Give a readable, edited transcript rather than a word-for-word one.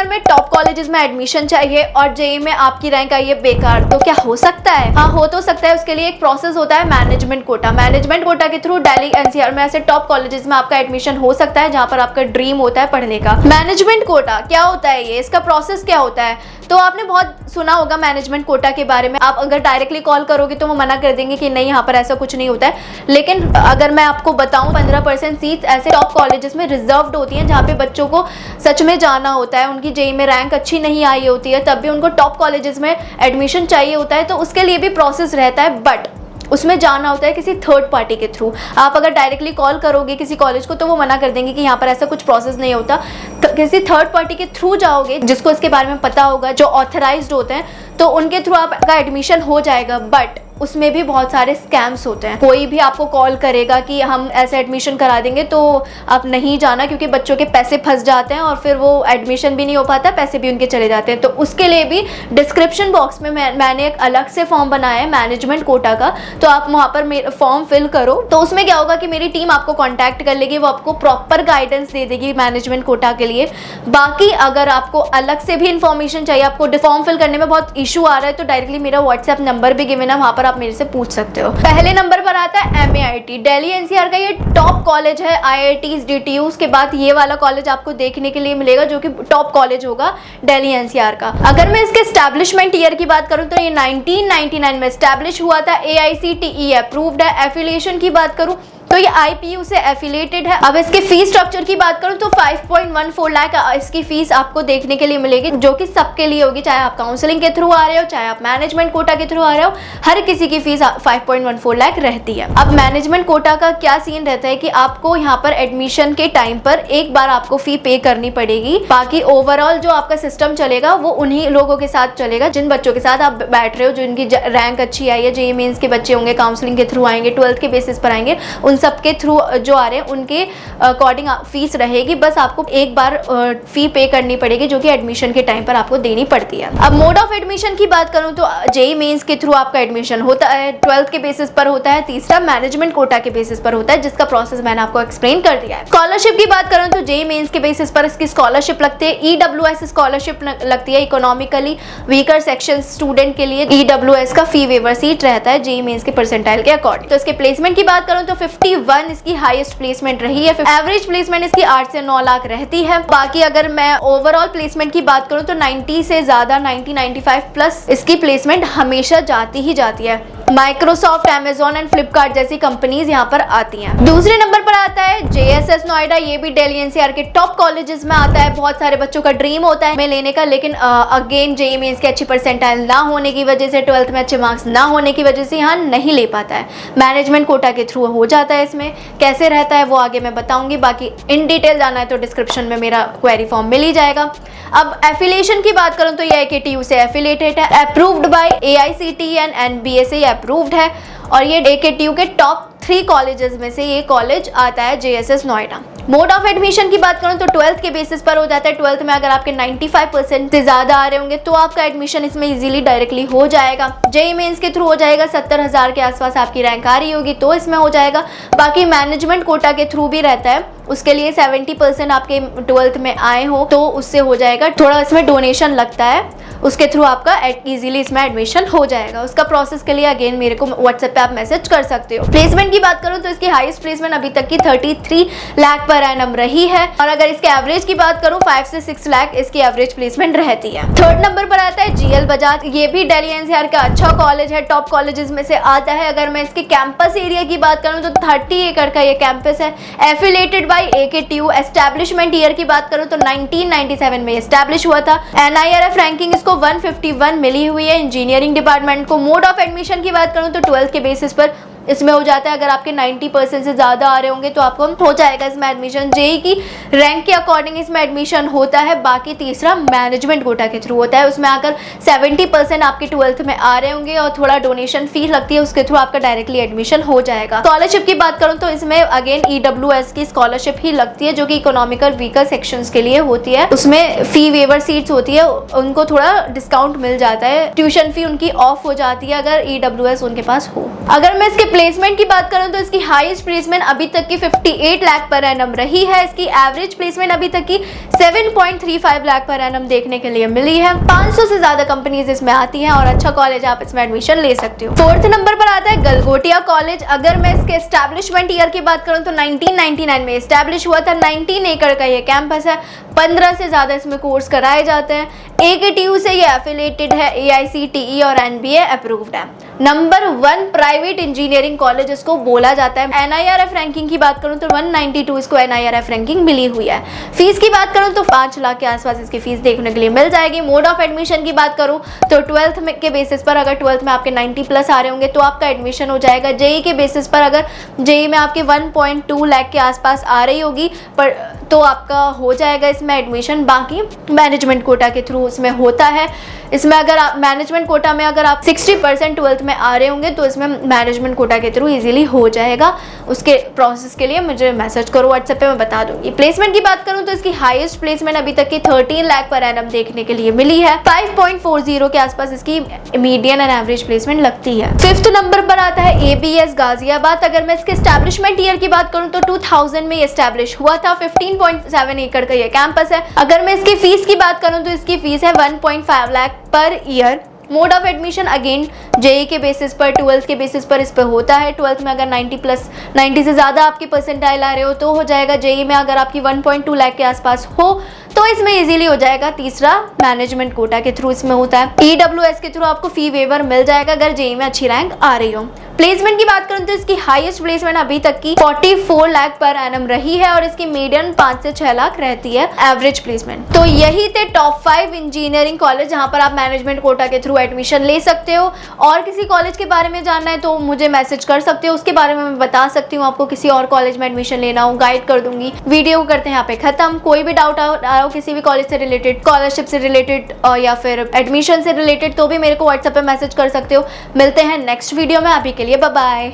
NCR में top colleges में admission चाहिए और जेईई में आपकी रैंक आई है बेकार, तो क्या हो सकता है? हाँ, हो तो सकता है। उसके लिए एक प्रोसेस होता है मैनेजमेंट कोटा। मैनेजमेंट कोटा के थ्रू दिल्ली एनसीआर में ऐसे टॉप कॉलेजेस में आपका एडमिशन हो सकता है जहां पर आपका ड्रीम होता है पढ़ने का। मैनेजमेंट कोटा क्या होता है, ये इसका प्रोसेस क्या होता है? तो आपने बहुत सुना होगा मैनेजमेंट कोटा के बारे में। आप अगर डायरेक्टली कॉल करोगे तो वो मना कर देंगे कि नहीं, यहाँ पर ऐसा कुछ नहीं होता है। लेकिन अगर मैं आपको बताऊं, 15% सीट्स ऐसे टॉप कॉलेजेस में रिजर्व्ड होती हैं जहाँ पे बच्चों को सच में जाना होता है। उनकी जेईई में रैंक अच्छी नहीं आई होती है, तब भी उनको टॉप कॉलेजेस में एडमिशन चाहिए होता है, तो उसके लिए भी प्रोसेस रहता है। बट उसमें जाना होता है किसी थर्ड पार्टी के थ्रू। आप अगर डायरेक्टली कॉल करोगे किसी कॉलेज को तो वो मना कर देंगे कि यहाँ पर ऐसा कुछ प्रोसेस नहीं होता। किसी थर्ड पार्टी के थ्रू जाओगे जिसको इसके बारे में पता होगा, जो ऑथराइज्ड होते हैं, तो उनके थ्रू आपका एडमिशन हो जाएगा। बट उसमें भी बहुत सारे स्कैम्स होते हैं। कोई भी आपको कॉल करेगा कि हम ऐसे एडमिशन करा देंगे, तो आप नहीं जाना, क्योंकि बच्चों के पैसे फंस जाते हैं और फिर वो एडमिशन भी नहीं हो पाता, पैसे भी उनके चले जाते हैं। तो उसके लिए भी डिस्क्रिप्शन बॉक्स में मैंने एक अलग से फॉर्म बनाया है मैनेजमेंट कोटा का, तो आप वहाँ पर फॉर्म फिल करो। तो उसमें क्या होगा कि मेरी टीम आपको कॉन्टैक्ट कर लेगी, वो आपको प्रॉपर गाइडेंस दे देगी मैनेजमेंट कोटा के लिए। बाकी अगर आपको अलग से भी इंफॉर्मेशन चाहिए, आपको फॉर्म फिल करने में बहुत इशू आ रहा है, तो डायरेक्टली मेरा व्हाट्सएप नंबर भी गिवन है, वहाँ पर आप मेरे से पूछ सकते हो। पहले नंबर पर आता है MAIT। दिल्ली एनसीआर का ये टॉप कॉलेज है। IITs DTUs के बाद ये वाला कॉलेज आपको देखने के लिए मिलेगा जो कि टॉप कॉलेज होगा दिल्ली एनसीआर का। अगर मैं इसके एस्टैब्लिशमेंट ईयर की बात करूं तो ये 1999 में एस्टैब्लिश हुआ था। AICTE अप्रूव्ड है। एफिलिएशन की बात करूं तो ये IPU से एफिलेटेड है। अब इसके फीस स्ट्रक्चर की बात करूं तो 5.14 लाख इसकी फीस आपको देखने के लिए मिलेगी, जो कि सबके लिए होगी, चाहे आप काउंसलिंग के थ्रू आ रहे हो, चाहे आप मैनेजमेंट कोटा के थ्रू आ रहे हो, हर किसी की फीस 5.14 लाख रहती है। अब मैनेजमेंट कोटा का क्या सीन रहता है कि आपको यहाँ पर एडमिशन के टाइम पर एक बार आपको फी पे करनी पड़ेगी। बाकी ओवरऑल जो आपका सिस्टम चलेगा वो उन्हीं लोगों के साथ चलेगा जिन बच्चों के साथ आप बैठ रहे हो, जिनकी रैंक अच्छी आई है। जेईई मेंस के बच्चे होंगे, काउंसलिंग के थ्रू आएंगे, 12th के बेसिस पर आएंगे, उन सबके थ्रू जो आ रहे हैं उनके अकॉर्डिंग फीस रहेगी। बस आपको एक बार फी पे करनी पड़ेगी, जो कि एडमिशन के टाइम पर आपको देनी पड़ती है। अब मोड ऑफ एडमिशन की बात करूं तो जेईई मेंस के थ्रू आपका एडमिशन होता है, 12th के बेसिस पर होता है। तीसरा मैनेजमेंट कोटा के बेसिस पर होता है, जिसका प्रोसेस मैंने आपको एक्सप्लेन कर दिया है। स्कॉलरशिप की बात करूं तो जेईई मेंस के बेसिस पर इसकी स्कॉलरशिप लगती है। EWS स्कॉलरशिप लगती है, इकोनॉमिकली वीकर सेक्शन स्टूडेंट के लिए EWS का फी वेवर सीट रहता है जेईई मेंस के परसेंटाइल के अकॉर्डिंग। तो इसके प्लेसमेंट की बात करूं तो 51 इसकी हाईएस्ट प्लेसमेंट रही है। एवरेज प्लेसमेंट इसकी 8 से 9 लाख रहती है। बाकी अगर मैं ओवरऑल प्लेसमेंट की बात करूं तो 90 से ज्यादा 95 प्लस इसकी प्लेसमेंट हमेशा जाती ही जाती है। माइक्रोसॉफ्ट, Amazon एंड फ्लिपकार्ट जैसी कंपनीज यहाँ पर आती हैं। दूसरे नंबर पर आता है JSS नोएडा। ये भी दिल्ली एनसीआर के टॉप कॉलेजेस में आता है। बहुत सारे बच्चों का ड्रीम होता है लेने का, लेकिन अगेन जेईई मेंस के अच्छी परसेंटाइल ना होने की वजह से, 12th में अच्छे मार्क्स ना होने की वजह से यहाँ नहीं ले पाता है। मैनेजमेंट कोटा के थ्रू हो जाता है। इसमें कैसे रहता है वो आगे मैं बताऊंगी। बाकी इन डिटेल जाना है तो डिस्क्रिप्शन में मेरा क्वेरी फॉर्म मिल ही जाएगा। अब एफिलिएशन की बात करूं तो ये AKTU से एफिलेटेड है, approved by AICTE and NBA से अप्रूव्ड है, और ये AKTU के टॉप 3 कॉलेजेस में से ये कॉलेज आता है JSS Noida. Mode of admission की बात करूं तो 12th के बेसिस पर हो जाता है। 12th में अगर आपके 95% से ज्यादा आ रहे होंगे तो आपका एडमिशन इसमें इजीली डायरेक्टली हो जाएगा। जेईई मेंस के थ्रू हो जाएगा, 70,000 के आसपास आपकी रैंक आ रही होगी तो इसमें हो जाएगा। बाकी मैनेजमेंट कोटा के थ्रू भी रहता है, उसके लिए 70% आपके 12th में आए हो तो उससे हो जाएगा। थोड़ा इसमें डोनेशन लगता है, उसके थ्रू आपका इजीली इसमें एडमिशन हो जाएगा। उसका प्रोसेस के लिए अगेन मेरे को व्हाट्सएप पे आप मैसेज कर सकते हो। प्लेसमेंट की बात करूं तो इसकी हाईएस्ट प्लेसमेंट अभी तक की 33 लाख पर एनम रही है, और अगर इसके एवरेज की बात करूं 5 से 6 लाख इसकी एवरेज प्लेसमेंट रहती है। थर्ड नंबर पर आता है GL बजाज। ये भी दिल्ली एनसीआर का अच्छा कॉलेज है, टॉप कॉलेजेस में से आता है। अगर मैं इसके कैंपस एरिया की बात करूं तो 30 एकड़ का ये कैंपस है, affiliated by AKTU। Establishment year की बात करूं तो 1997 में एस्टैब्लिश हुआ था। NIRF रैंकिंग इसको 151 मिली हुई है इंजीनियरिंग डिपार्टमेंट को। मोड ऑफ एडमिशन की बात करूं तो 12th के बेसिस पर इसमें हो जाता है। अगर आपके 90% से ज़्यादा आ रहे होंगे तो आपको हो जाएगा इसमें एडमिशन। जेईई की रैंक के अकॉर्डिंग इसमें एडमिशन होता है। बाकी तीसरा मैनेजमेंट कोटा के थ्रू होता है, उसमें आकर 70% आपके 12th में आ रहे होंगे और थोड़ा डोनेशन फीस लगती है, उसके थ्रू आपका डायरेक्टली एडमिशन हो जाएगा। स्कॉलरशिप की बात करूँ तो इसमें अगेन EWS की स्कॉलरशिप ही लगती है, जो कि इकोनॉमिकल वीकर सेक्शंस के लिए होती है। उसमें फी वेवर सीट्स होती है, उनको थोड़ा डिस्काउंट मिल जाता है। ट्यूशन फी उनकी ऑफ हो जाती है अगर EWS उनके पास हो। अगर मैं इसके प्लेसमेंट की बात करूं तो इसकी हाईएस्ट प्लेसमेंट अभी तक की 58 लाख पर एनम रही है। इसकी एवरेज प्लेसमेंट अभी तक की 7.35 लाख पर एनम देखने के लिए मिली है। 500 से ज्यादा कंपनीज इसमें आती हैं और अच्छा कॉलेज, आप इसमें एडमिशन ले सकते हो। 4th नंबर पर आता है गलगोटिया कॉलेज। अगर मैं इसके एस्टैब्लिशमेंट ईयर की बात करूं तो 1999 में एस्टैब्लिश हुआ था। 19 एकड़ का ये कैंपस है। 15 से ज्यादा इसमें कोर्स कराए जाते हैं। AKTU से ये एफिलिएटेड है, AICTE और NBA अप्रूव्ड है। नंबर 1 प्राइवेट इंजीनियरिंग कॉलेज इसको बोला जाता है। NIRF रैंकिंग की बात करूं तो 192 इसको NIRF रैंकिंग मिली हुई है। फीस की बात करूं तो 5 लाख के आसपास इसकी फीस देखने के लिए मिल जाएगी। मोड ऑफ एडमिशन की बात करूं तो 12th में के बेसिस पर, अगर 12th में आपके 90 प्लस आ रहे होंगे तो आपका एडमिशन हो जाएगा। JEE के बेसिस पर, अगर JEE में आपके 1.2 लाख के आसपास आ रही होगी पर तो आपका हो जाएगा इसमें एडमिशन। बाकी मैनेजमेंट कोटा के थ्रू इसमें होता है। इसमें अगर आप मैनेजमेंट कोटा में अगर आप 60% 12th में आ रहे होंगे तो इसमें मैनेजमेंट कोटा के थ्रू इजीली हो जाएगा। उसके प्रोसेस के लिए मुझे मैसेज करो व्हाट्सएप पे, मैं बता दूंगी। प्लेसमेंट की बात करूं तो इसकी हाईएस्ट प्लेसमेंट अभी तक की 13 लाख पर एनम देखने के लिए मिली है। 5.40 के आसपास इसकी मीडियन एंड एवरेज प्लेसमेंट लगती है। 5th नंबर पर आता है ABS गाजियाबाद। अगर मैं इसके एस्टैब्लिशमेंट ईयर की बात करूं तो 2000 में एस्टैब्लिश हुआ था। 15.7 एकड़ का ये कैंपस है। अगर मैं इसकी फीस की बात करूं तो इसकी फीस है 1.5 lakh per year. Mode of admission again JEE के बेसिस पर, 12th के बेसिस पर इस पर होता है। 12th में अगर 90 से ज़्यादा आपकी परसेंटाइल आ रहे हो तो हो जाएगा। JEE में अगर आपकी 1.2 लाख के आसपास हो तो इसमें इजीली हो जाएगा। तीसरा मैनेजमेंट कोटा के थ्रू इसमें होता है। EWS के थ्रू आपको फी वेवर मिल जाएगा अगर JEE में अच्छी रैंक आ रही हो। प्लेसमेंट की बात करूं तो इसकी हाईएस्ट प्लेसमेंट अभी तक की 44 लाख पर एनम रही है और इसकी मीडियन 5 से 6 लाख रहती है एवरेज प्लेसमेंट। तो यही थे टॉप 5 इंजीनियरिंग कॉलेज जहां पर आप मैनेजमेंट कोटा के थ्रू एडमिशन ले सकते हो। और किसी कॉलेज के बारे में जानना है तो मुझे मैसेज कर सकते हो, उसके बारे में मैं बता सकती हूँ आपको। किसी और कॉलेज में एडमिशन लेना हो गाइड कर दूंगी। वीडियो को करते हैं यहाँ पे खत्म। कोई भी डाउट आ हो किसी भी कॉलेज से रिलेटेड, स्कॉलरशिप से रिलेटेड या फिर एडमिशन से रिलेटेड तो भी मेरे को व्हाट्सएप पे मैसेज कर सकते हो। मिलते हैं नेक्स्ट वीडियो में, अभी के लिए बाय बाय।